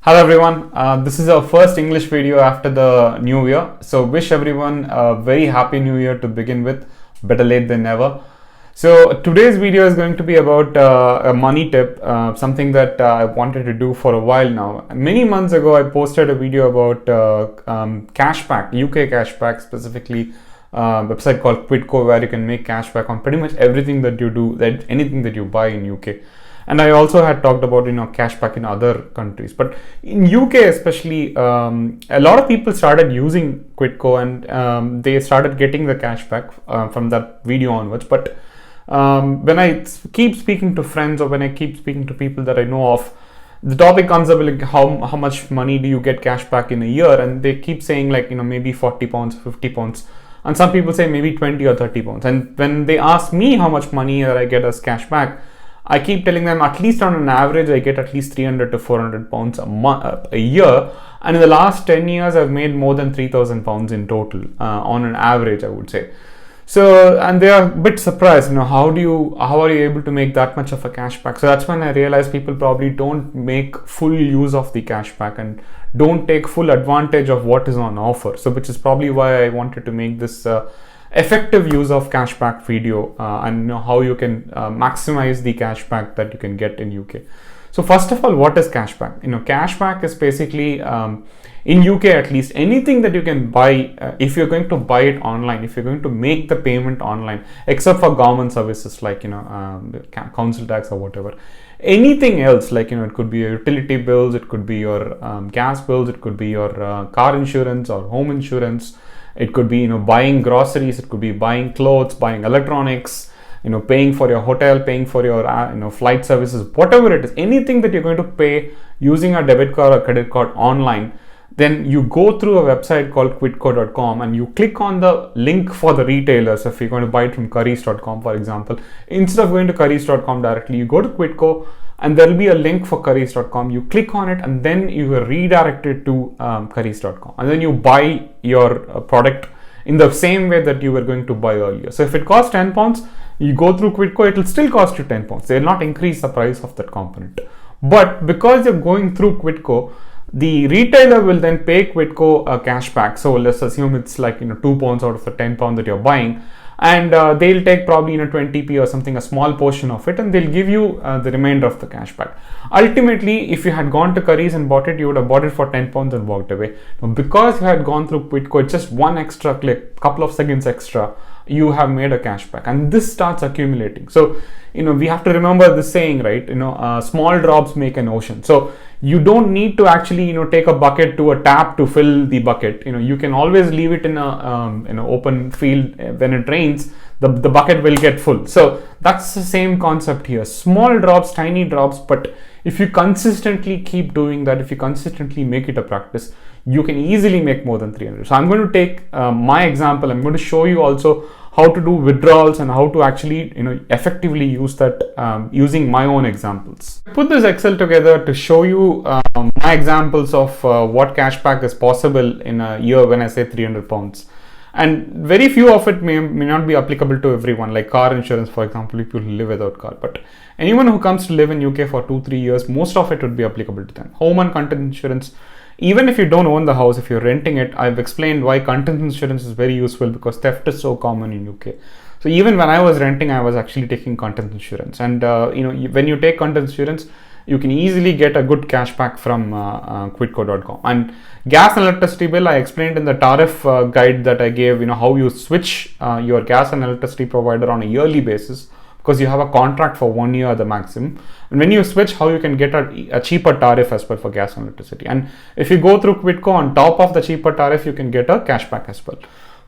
Hello everyone, this is our first English video after the new year. So wish everyone a very happy new year to begin with, better late than never. So today's video is going to be about a money tip, something that I wanted to do for a while now. Many months ago I posted a video about Cashback, UK Cashback specifically, website called Quidco where you can make cashback on pretty much everything that you do, anything that you buy in UK. And I also had talked about cashback in other countries, but in UK especially, a lot of people started using Quidco and they started getting the cashback from that video onwards. But when I keep speaking to friends or when I keep speaking to people that I know of, the topic comes up like how much money do you get cashback in a year, and they keep saying like maybe 40 pounds, 50 pounds, and some people say maybe 20 or 30 pounds. And when they ask me how much money that I get as cashback, I keep telling them at least on an average I get at least 300 to 400 pounds a year, and in the last 10 years I've made more than 3,000 pounds in total on an average, I would say. So, and they are a bit surprised, how are you able to make that much of a cashback? So that's when I realized people probably don't make full use of the cashback and don't take full advantage of what is on offer. So which is probably why I wanted to make this effective use of cashback video and how you can maximize the cashback that you can get in UK. So first of all, what is cashback? Cashback is basically in UK at least anything that you can buy if you're going to buy it online, if you're going to make the payment online, except for government services like council tax or whatever. Anything else like it could be your utility bills, it could be your gas bills, it could be your car insurance or home insurance. It could be buying groceries, it could be buying clothes, buying electronics, paying for your hotel, paying for your flight services, whatever it is, anything that you're going to pay using a debit card or credit card online. Then you go through a website called quidco.com and you click on the link for the retailers. If you're going to buy it from currys.com, for example, instead of going to currys.com directly, you go to Quidco and there will be a link for currys.com. You click on it and then you are redirected to currys.com, and then you buy your product in the same way that you were going to buy earlier. So if it costs 10 pounds, you go through Quidco, it will still cost you 10 pounds. They will not increase the price of that component. But because you're going through Quidco, the retailer will then pay Quidco a cashback. So let's assume it's like 2 pounds out of the 10 pound that you're buying, and they'll take probably 20p or something, a small portion of it, and they'll give you the remainder of the cashback. Ultimately, if you had gone to Currys and bought it, you would have bought it for 10 pounds and walked away. Now, because you had gone through Quidco, it's just one extra click, couple of seconds extra, you have made a cashback, and this starts accumulating. So we have to remember this saying, right? Small drops make an ocean. So you don't need to actually take a bucket to a tap to fill the bucket. You can always leave it in a open field. When it rains, the bucket will get full. So that's the same concept here. Small drops, tiny drops, but if you consistently keep doing that, if you consistently make it a practice, you can easily make more than 300. So I'm going to take my example. I'm going to show you also how to do withdrawals and how to actually effectively use that using my own examples. I put this Excel together to show you my examples of what cashback is possible in a year when I say 300 pounds. And very few of it may not be applicable to everyone, like car insurance, for example, if you live without car. But anyone who comes to live in UK for 2-3 years, most of it would be applicable to them. Home and content insurance. Even if you don't own the house, if you're renting it, I've explained why content insurance is very useful because theft is so common in UK. So even when I was renting, I was actually taking content insurance. And when you take content insurance, you can easily get a good cashback from Quidco.com. And gas and electricity bill, I explained in the tariff guide that I gave, how you switch your gas and electricity provider on a yearly basis, because you have a contract for 1 year at the maximum. And when you switch, how you can get a cheaper tariff as well for gas and electricity. And if you go through Quidco, on top of the cheaper tariff, you can get a cashback as well.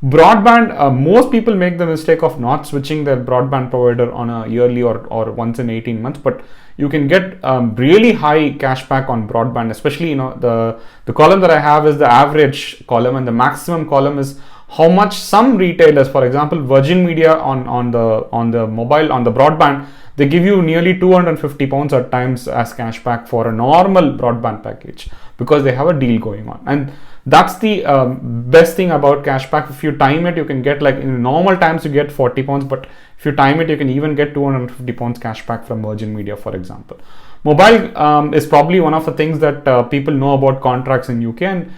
Broadband, most people make the mistake of not switching their broadband provider on a yearly or once in 18 months, but you can get really high cashback on broadband, especially the column that I have is the average column, and the maximum column is how much some retailers, for example Virgin Media on the mobile, on the broadband, they give you nearly 250 pounds at times as cashback for a normal broadband package because they have a deal going on. And that's the best thing about cashback. If you time it, you can get, like in normal times you get 40 pounds, but If you time it, you can even get 250 pounds cashback from Virgin Media, for example. Mobile is probably one of the things that people know about contracts in UK, and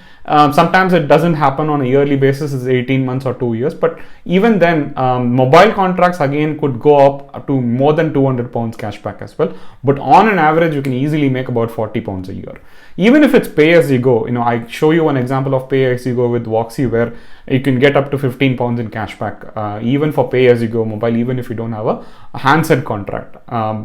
sometimes it doesn't happen on a yearly basis, it's 18 months or 2 years, but even then mobile contracts again could go up to more than 200 pounds cashback as well. But on an average, you can easily make about 40 pounds a year. Even if it's pay as you go, I show you an example of pay as you go with Voxy, where you can get up to 15 pounds in cashback, even for pay as you go mobile, even if you don't have a handset contract.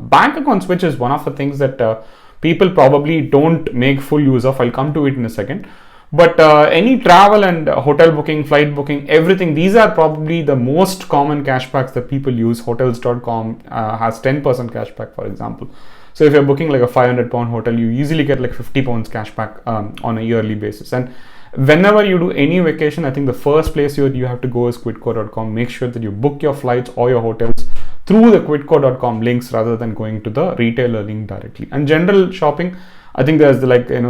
Bank account switch is one of the things that people probably don't make full use of. I'll come to it in a second. But any travel and hotel booking, flight booking, everything, these are probably the most common cashbacks that people use. Hotels.com has 10% cashback, for example. So if you're booking like a 500 pound hotel, you easily get like 50 pounds cashback on a yearly basis. And whenever you do any vacation, I think the first place you have to go is Quidco.com. Make sure that you book your flights or your hotels through the Quidco.com links rather than going to the retailer link directly. And general shopping, I think there's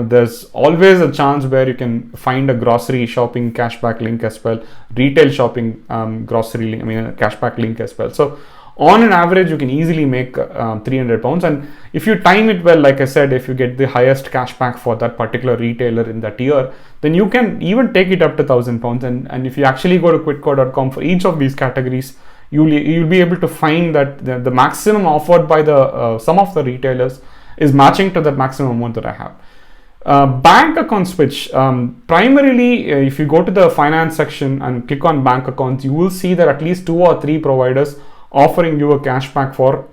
there's always a chance where you can find a grocery shopping cashback link as well, retail shopping grocery link, a cashback link as well. So on an average, you can easily make 300 pounds. And if you time it well, like I said, if you get the highest cashback for that particular retailer in that year, then you can even take it up to 1,000 pounds. And if you actually go to Quidco.com for each of these categories, you'll be able to find that the maximum offered by the some of the retailers is matching to the maximum amount that I have. Bank account switch, primarily if you go to the finance section and click on bank accounts, you will see that at least 2 or 3 providers offering you a cashback for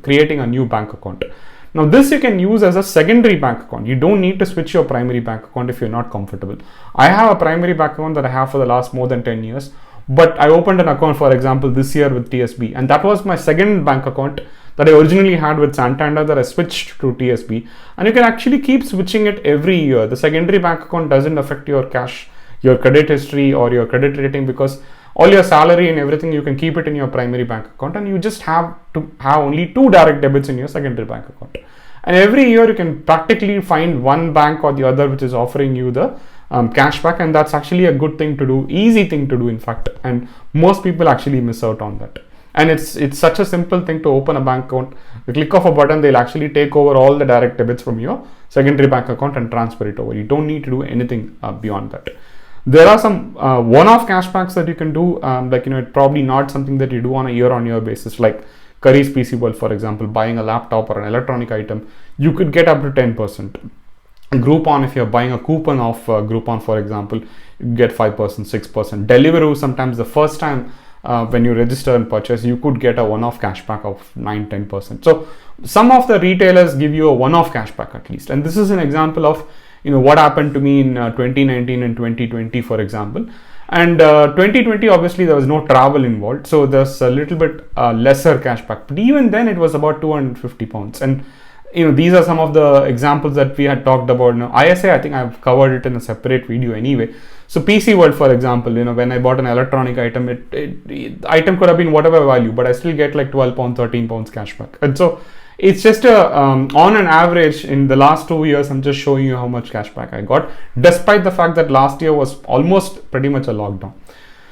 creating a new bank account. Now this you can use as a secondary bank account. You don't need to switch your primary bank account if you're not comfortable. I have a primary bank account that I have for the last more than 10 years, but I opened an account, for example, this year with TSB, and that was my second bank account that I originally had with Santander that I switched to TSB. And you can actually keep switching it every year. The secondary bank account doesn't affect your cash, your credit history or your credit rating, because all your salary and everything, you can keep it in your primary bank account, and you just have to have only 2 direct debits in your secondary bank account. And every year you can practically find one bank or the other which is offering you the cashback, and that's actually a good thing to do, easy thing to do in fact, and most people actually miss out on that. And it's such a simple thing to open a bank account. The click of a button, they'll actually take over all the direct debits from your secondary bank account and transfer it over. You don't need to do anything beyond that. There are some one-off cashbacks that you can do, it's probably not something that you do on a year-on-year basis, like Curry's PC World, for example, buying a laptop or an electronic item, you could get up to 10%. Groupon, if you're buying a coupon of Groupon, for example, you get 5%, 6%. Deliveroo, sometimes the first time when you register and purchase, you could get a one-off cashback of 9-10%. So some of the retailers give you a one-off cashback at least, and this is an example of what happened to me in 2019 and 2020, for example. And 2020, obviously there was no travel involved, so there's a little bit lesser cashback, but even then it was about 250 pounds. And these are some of the examples that we had talked about. Now ISA, I think I've covered it in a separate video anyway. So PC World, for example, when I bought an electronic item, the item could have been whatever value, but I still get like 12 pounds, 13 pounds cashback. And so it's just on an average in the last 2 years, I'm just showing you how much cashback I got, despite the fact that last year was almost pretty much a lockdown.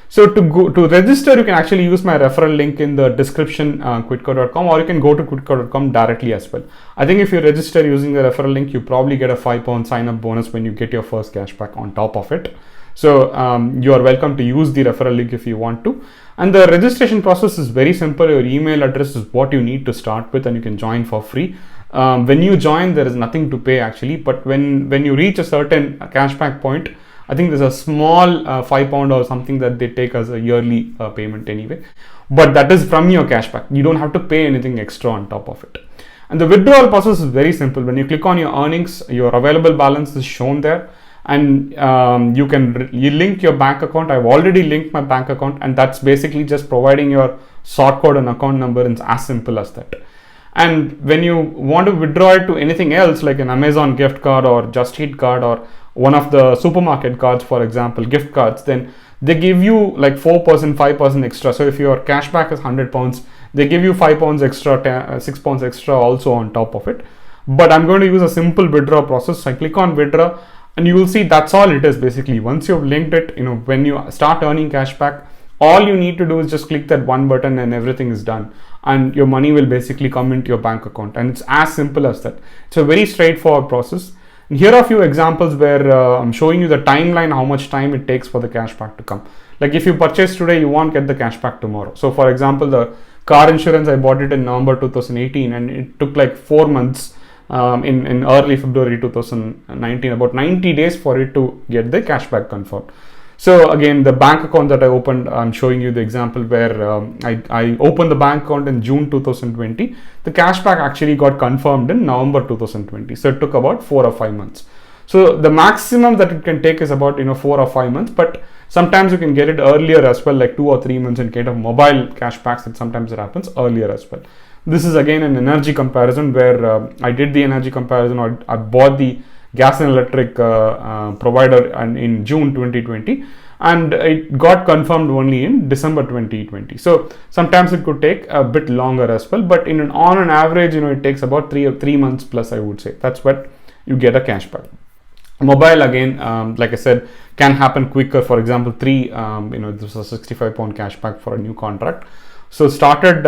So to register, you can actually use my referral link in the description, Quidco.com, or you can go to Quidco.com directly as well. I think if you register using the referral link, you probably get a 5 pound sign up bonus when you get your first cashback on top of it. So you are welcome to use the referral link if you want to. And the registration process is very simple. Your email address is what you need to start with, and you can join for free. When you join, there is nothing to pay actually, but when you reach a certain cashback point, I think there's a small 5 pound or something that they take as a yearly payment anyway, but that is from your cashback. You don't have to pay anything extra on top of it. And the withdrawal process is very simple. When you click on your earnings, your available balance is shown there, and you link your bank account. I've already linked my bank account, and that's basically just providing your sort code and account number. It's as simple as that. And when you want to withdraw it to anything else, like an Amazon gift card or Just Eat card or one of the supermarket cards, for example, gift cards, then they give you like 4%, 5% extra. So if your cashback is 100 pounds, they give you 5 pounds extra, 6 pounds extra also on top of it. But I'm going to use a simple withdraw process. I click on withdraw, and you will see that's all it is basically. Once you've linked it, when you start earning cashback, All you need to do is just click that one button and everything is done, and your money will basically come into your bank account, and it's as simple as that. It's a very straightforward process. And here are a few examples where I'm showing you the timeline, how much time it takes for the cashback to come. Like if you purchase today, you won't get the cashback tomorrow. So for example, the car insurance, I bought it in November 2018 and it took like 4 months in early February 2019, about 90 days for it to get the cashback confirmed. So again, the bank account that I opened, I'm showing you the example where I opened the bank account in June 2020. The cashback actually got confirmed in November 2020. So it took about 4 or 5 months. So the maximum that it can take is about 4 or 5 months, but sometimes you can get it earlier as well, like 2 or 3 months in case of mobile cashbacks. That sometimes it happens earlier as well. This is again an energy comparison where I did the energy comparison, or I bought the gas and electric provider in June 2020, and it got confirmed only in December 2020. So sometimes it could take a bit longer as well, but on an average, it takes about 3 months plus, I would say. That's what you get a cashback. Mobile, again, like I said, can happen quicker. For example, this was a £65 cashback for a new contract. So started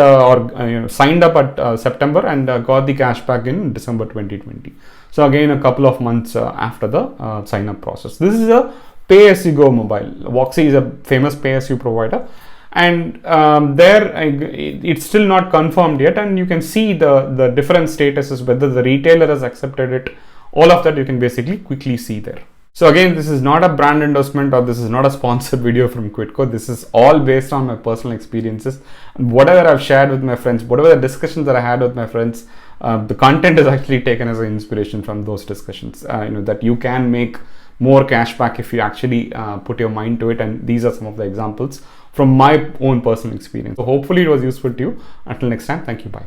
signed up at September and got the cashback in December 2020. So again, a couple of months after the sign up process. This is a pay-as-you-go mobile. Voxy is a famous pay-as-you provider, and it's still not confirmed yet, and you can see the different statuses, whether the retailer has accepted it. All of that you can basically quickly see there. So again, this is not a brand endorsement, or this is not a sponsored video from Quidco. This is all based on my personal experiences and whatever I've shared with my friends, whatever the discussions that I had with my friends. The content is actually taken as an inspiration from those discussions. That you can make more cashback if you actually put your mind to it. And these are some of the examples from my own personal experience. So hopefully it was useful to you. Until next time, thank you. Bye.